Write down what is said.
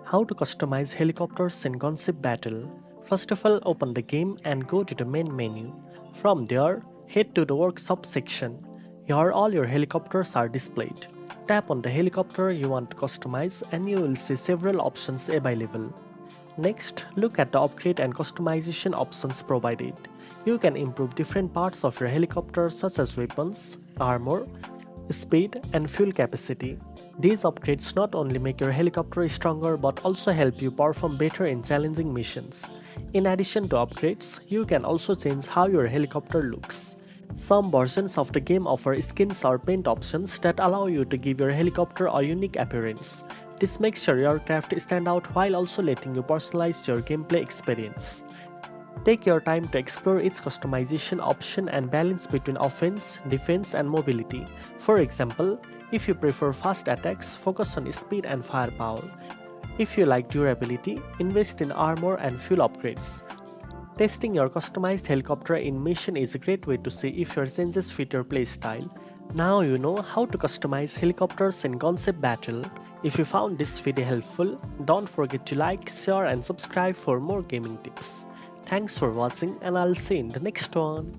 How to customize helicopters in Gunship Battle. First of all, open the game and go to the main menu. From there, head to the workshop section. Here all your helicopters are displayed. Tap on the helicopter you want to customize and you will see several options available. Next, look at the upgrade and customization options provided. You can improve different parts of your helicopter such as weapons, armor, speed, and fuel capacity. These upgrades not only make your helicopter stronger but also help you perform better in challenging missions. In addition to upgrades, you can also change how your helicopter looks. Some versions of the game offer skins or paint options that allow you to give your helicopter a unique appearance. This makes your aircraft stand out while also letting you personalize your gameplay experience. Take your time to explore each customization option and balance between offense, defense, and mobility. For example, if you prefer fast attacks, focus on speed and firepower. If you like durability, invest in armor and fuel upgrades. Testing your customized helicopter in mission is a great way to see if your changes fit your playstyle. Now you know how to customize helicopters in Gunship Battle. If you found this video helpful, don't forget to like, share and subscribe for more gaming tips. Thanks for watching and I'll see you in the next one.